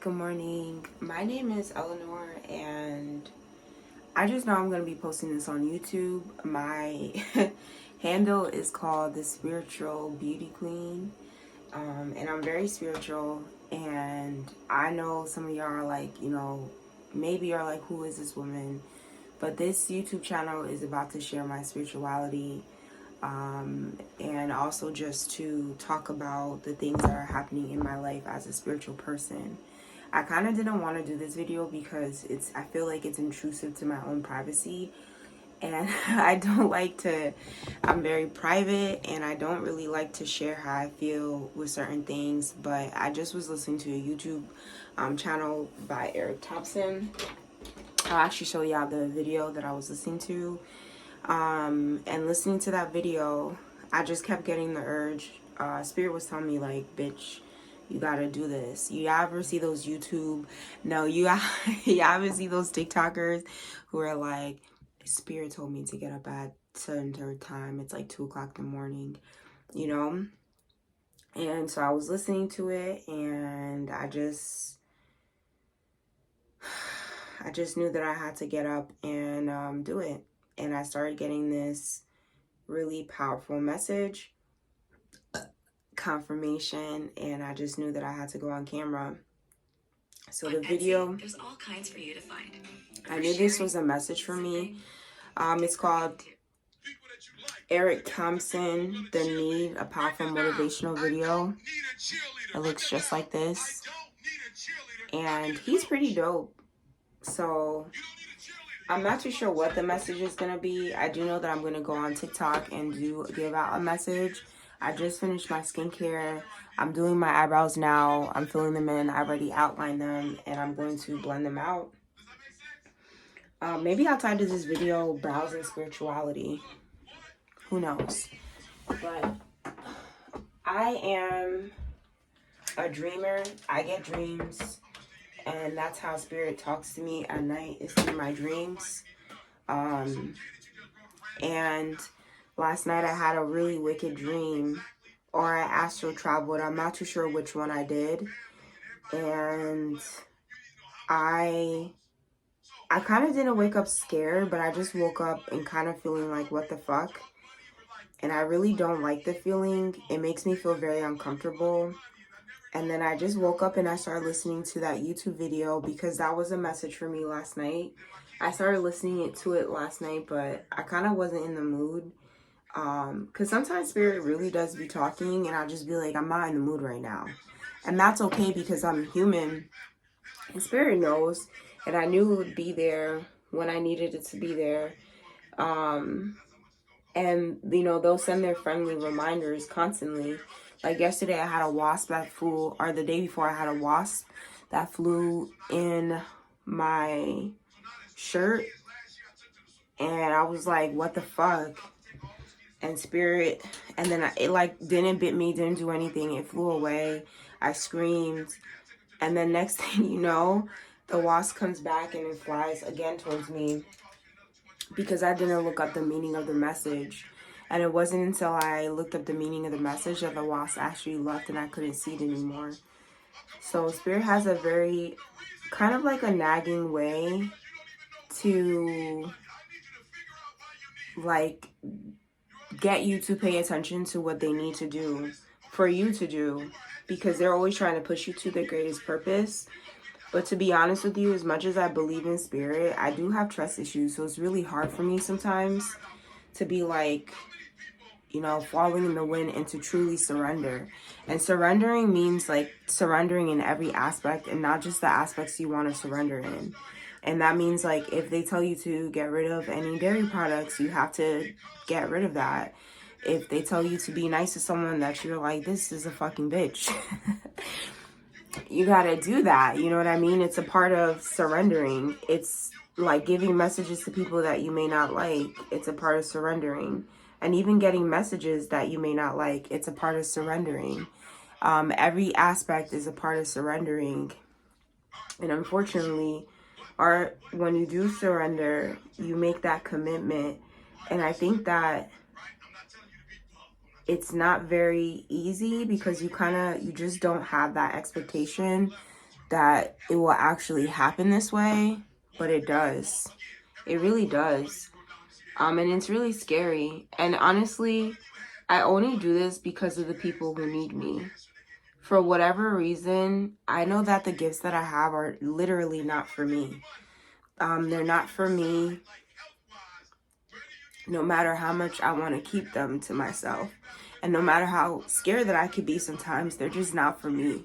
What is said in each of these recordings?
Good morning. My name is Eleanor, and I just know I'm going to be posting this on YouTube. My handle is called the Spiritual Beauty Queen, and I'm very spiritual. And I know some of y'all are like, maybe you're like, who is this woman? But this YouTube channel is about to share my spirituality, and also just to talk about the things that are happening in my life as a spiritual person. I kind of didn't want to do this video because I feel like it's intrusive to my own privacy, and I'm very private, and I don't really like to share how I feel with certain things. But I just was listening to a YouTube channel by Eric Thompson. I'll actually show y'all the video that I was listening to. And listening to that video, I just kept getting the urge. Spirit was telling me, like, bitch, you gotta do this. You ever see those you ever see those TikTokers who are like, Spirit told me to get up at certain time. It's like 2 o'clock in the morning, And so I was listening to it, and I just knew that I had to get up and do it. And I started getting this really powerful message, confirmation, and I just knew that I had to go on camera. So the video, there's all kinds for you to find. I knew this was a message for me. It's called Eric Thompson, The Need, a powerful motivational video. It looks just like this, and he's pretty dope. So I'm not too sure what the message is going to be. I do know that I'm going to go on TikTok and give out a message. I just finished my skincare. I'm doing my eyebrows now. I'm filling them in. I already outlined them, and I'm going to blend them out. Maybe I'll title this video Browsing Spirituality. Who knows? But I am a dreamer. I get dreams. And that's how Spirit talks to me at night, is through my dreams. And last night I had a really wicked dream, or I astral traveled. I'm not too sure which one I did. And I kind of didn't wake up scared, but I just woke up and kind of feeling like, what the fuck? And I really don't like the feeling. It makes me feel very uncomfortable. And then I just woke up and I started listening to that YouTube video because that was a message for me last night. I started listening to it last night, but I kind of wasn't in the mood. Because sometimes Spirit really does be talking and I'll just be like, I'm not in the mood right now. And that's okay because I'm human. And Spirit knows. And I knew it would be there when I needed it to be there. And, they'll send their friendly reminders constantly. Like yesterday I had a wasp that flew, or the day before I had a wasp that flew in my shirt. And I was like, what the fuck? And Spirit, and then it like didn't bit me, didn't do anything. It flew away. I screamed. And then next thing you know, the wasp comes back and it flies again towards me because I didn't look up the meaning of the message. And it wasn't until I looked up the meaning of the message that the wasp actually left and I couldn't see it anymore. So Spirit has a very kind of like a nagging way to like get you to pay attention to what they need to do for you to do, because they're always trying to push you to their greatest purpose. But to be honest with you, as much as I believe in Spirit, I do have trust issues. So it's really hard for me sometimes to be like, following in the wind and to truly surrender. And surrendering means like surrendering in every aspect and not just the aspects you want to surrender in. And that means like if they tell you to get rid of any dairy products, you have to get rid of that. If they tell you to be nice to someone that you're like, this is a fucking bitch, you gotta do that. You know what I mean? It's a part of surrendering. It's like giving messages to people that you may not like. It's a part of surrendering. And even getting messages that you may not like, it's a part of surrendering. Every aspect is a part of surrendering. And unfortunately, when you do surrender, you make that commitment. And I think that it's not very easy because you just don't have that expectation that it will actually happen this way, but it does. It really does. And it's really scary. And honestly, I only do this because of the people who need me. For whatever reason, I know that the gifts that I have are literally not for me. They're not for me, no matter how much I want to keep them to myself. And no matter how scared that I could be sometimes, they're just not for me.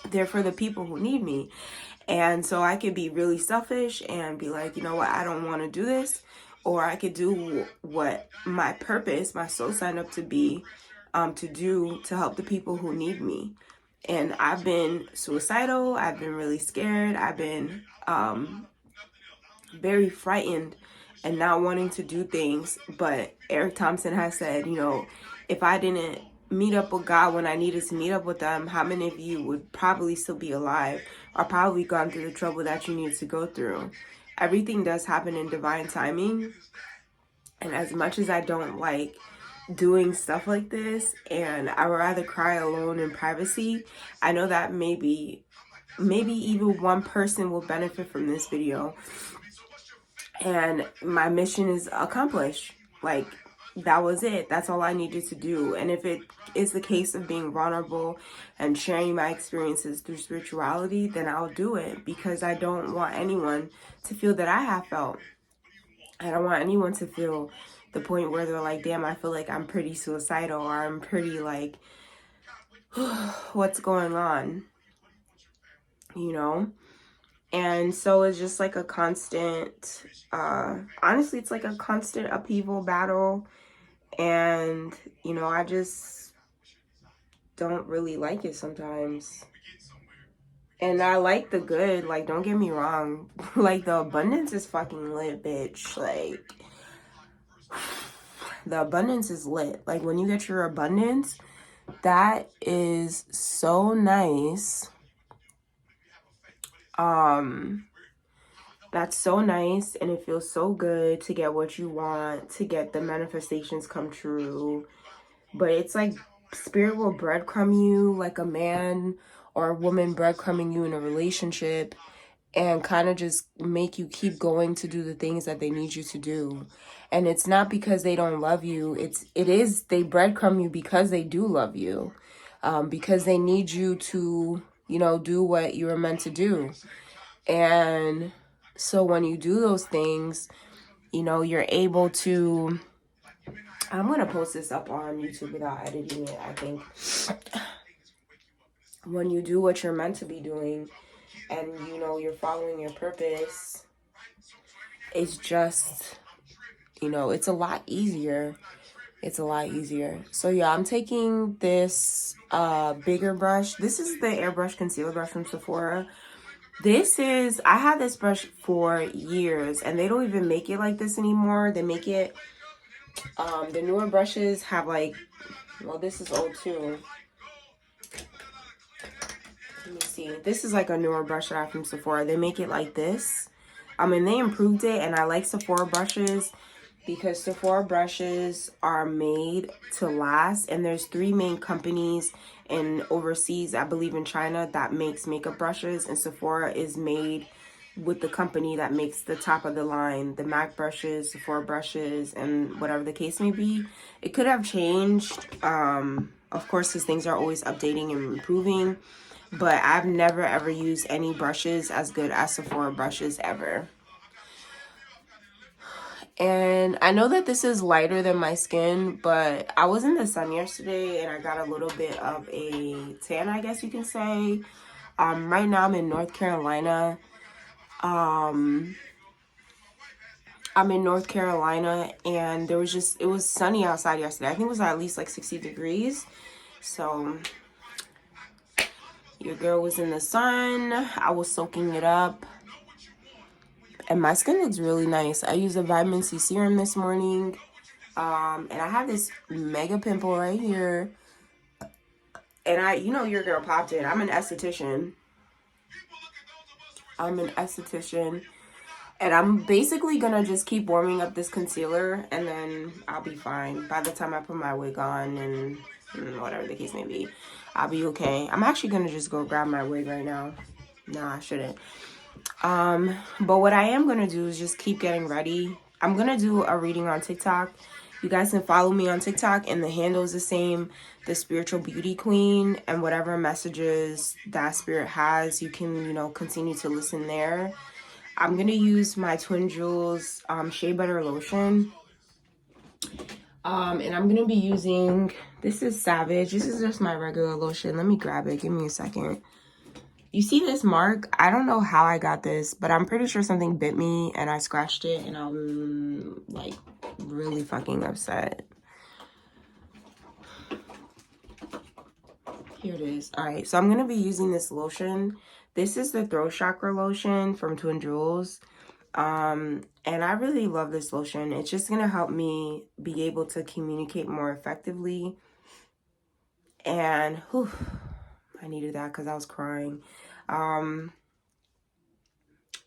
They're for the people who need me. And so I could be really selfish and be like, you know what, I don't want to do this. Or I could do what my purpose, my soul signed up to be, to do to help the people who need me. And I've been suicidal. I've been really scared. I've been very frightened and not wanting to do things. But Eric Thompson has said, you know, if I didn't meet up with God when I needed to meet up with them, how many of you would probably still be alive or probably gone through the trouble that you needed to go through? Everything does happen in divine timing. And as much as I don't like doing stuff like this, and I would rather cry alone in privacy, I know that maybe even one person will benefit from this video. And my mission is accomplished. Like, that was it. That's all I needed to do. And if it is the case of being vulnerable and sharing my experiences through spirituality, then I'll do it, because I don't want anyone to feel that I have felt. I don't want anyone to feel the point where they're like, damn, I feel like I'm pretty suicidal, or I'm pretty like, what's going on? You know? And so it's just like a constant, honestly, it's like a constant upheaval battle. And, you know, I just don't really like it sometimes. And I like the good, like, don't get me wrong. Like, the abundance is fucking lit, bitch. Like, the abundance is lit. Like, when you get your abundance, that is so nice. That's so nice, and it feels so good to get what you want, to get the manifestations come true. But it's like spirit will breadcrumb you, like a man or a woman breadcrumbing you in a relationship, and kind of just make you keep going to do the things that they need you to do. And it's not because they don't love you. They breadcrumb you because they do love you, because they need you to, you know, do what you were meant to do. And so when you do those things, you know, you're able to, I'm going to post this up on YouTube without editing it, I think. When you do what you're meant to be doing and, you know, you're following your purpose, it's just, you know, it's a lot easier. It's a lot easier. So yeah, I'm taking this bigger brush. This is the airbrush concealer brush from Sephora. I had this brush for years, and they don't even make it like this anymore. They make it, the newer brushes have like, well, this is old too. Let me see. This is like a newer brush that I have from Sephora. They make it like this. And they improved it, and I like Sephora brushes because Sephora brushes are made to last, and there's 3 main companies in overseas, I believe in China, that makes makeup brushes, and Sephora is made with the company that makes the top of the line, the MAC brushes, Sephora brushes, and whatever the case may be. It could have changed, of course, because things are always updating and improving, but I've never ever used any brushes as good as Sephora brushes ever. And I know that this is lighter than my skin, but I was in the sun yesterday and I got a little bit of a tan, I guess you can say. Right now I'm in North Carolina. I'm in North Carolina, and it was sunny outside yesterday. I think it was at least like 60 degrees. So your girl was in the sun. I was soaking it up. And my skin looks really nice. I used a vitamin C serum this morning. And I have this mega pimple right here. And you know, your girl popped in. I'm an esthetician. And I'm basically gonna just keep warming up this concealer, and then I'll be fine by the time I put my wig on and whatever the case may be. I'll be okay. I'm actually gonna just go grab my wig right now. Nah, I shouldn't. But what I am gonna do is just keep getting ready. I'm gonna do a reading on TikTok. You guys can follow me on TikTok, and the handle is the same, the Spiritual Beauty Queen, and whatever messages that spirit has, you can, continue to listen there. I'm gonna use my Twin Jewels Shea Butter Lotion. And I'm gonna be using, this is Savage. This is just my regular lotion. Let me grab it. Give me a second. You see this mark? I don't know how I got this, but I'm pretty sure something bit me and I scratched it, and I'm like really fucking upset. Here it is. All right, so I'm gonna be using this lotion. This is the throat chakra lotion from Twin Jewels. And I really love this lotion. It's just gonna help me be able to communicate more effectively. And whew, I needed that because I was crying.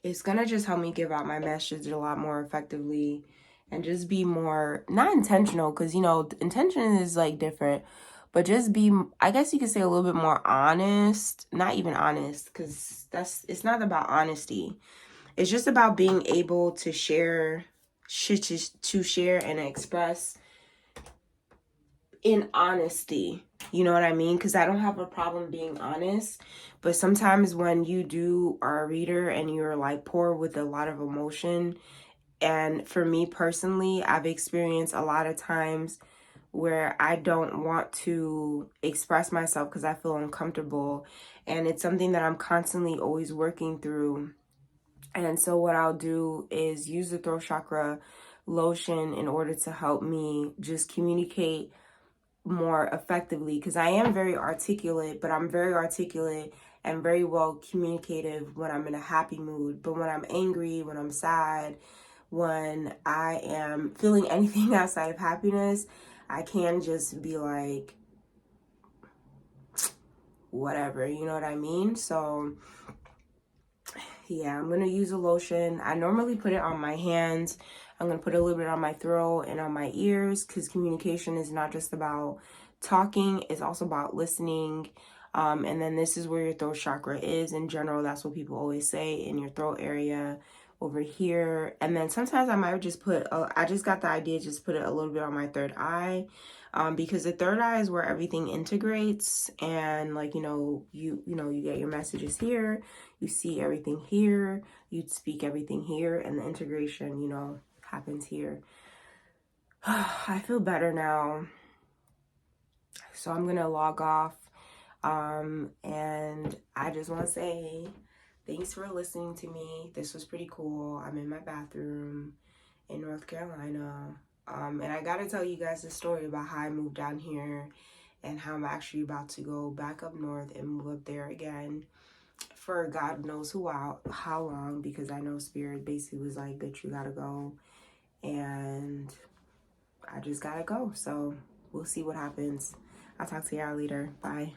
It's gonna just help me give out my message a lot more effectively and just be more, not intentional, because intention is like different, but just be, I guess you could say, a little bit more honest. Not even honest, because it's not about honesty. It's just about being able to share and express in honesty. You know what I mean? Because I don't have a problem being honest. But sometimes when you are a reader and you're like pour with a lot of emotion, and for me personally, I've experienced a lot of times where I don't want to express myself because I feel uncomfortable. And it's something that I'm constantly always working through. And so what I'll do is use the throat chakra lotion in order to help me just communicate more effectively, because I am very articulate, but I'm very articulate and very well communicative when I'm in a happy mood. But when I'm angry, when I'm sad, when I am feeling anything outside of happiness, I can just be like, whatever, you know what I mean? So yeah, I'm going to use a lotion. I normally put it on my hands. I'm going to put a little bit on my throat and on my ears, because communication is not just about talking. It's also about listening. And then this is where your throat chakra is in general. That's what people always say, in your throat area over here. And then sometimes I might just put, I just got the idea, just put it a little bit on my third eye. Because the third eye is where everything integrates, and like, you get your messages here, you see everything here, you speak everything here, and the integration, happens here. I feel better now. So I'm going to log off. And I just want to say thanks for listening to me. This was pretty cool. I'm in my bathroom in North Carolina. And I got to tell you guys the story about how I moved down here and how I'm actually about to go back up north and move up there again for God knows how long, because I know Spirit basically was like, bitch, you gotta go. And I just gotta go. So we'll see what happens. I'll talk to y'all later. Bye.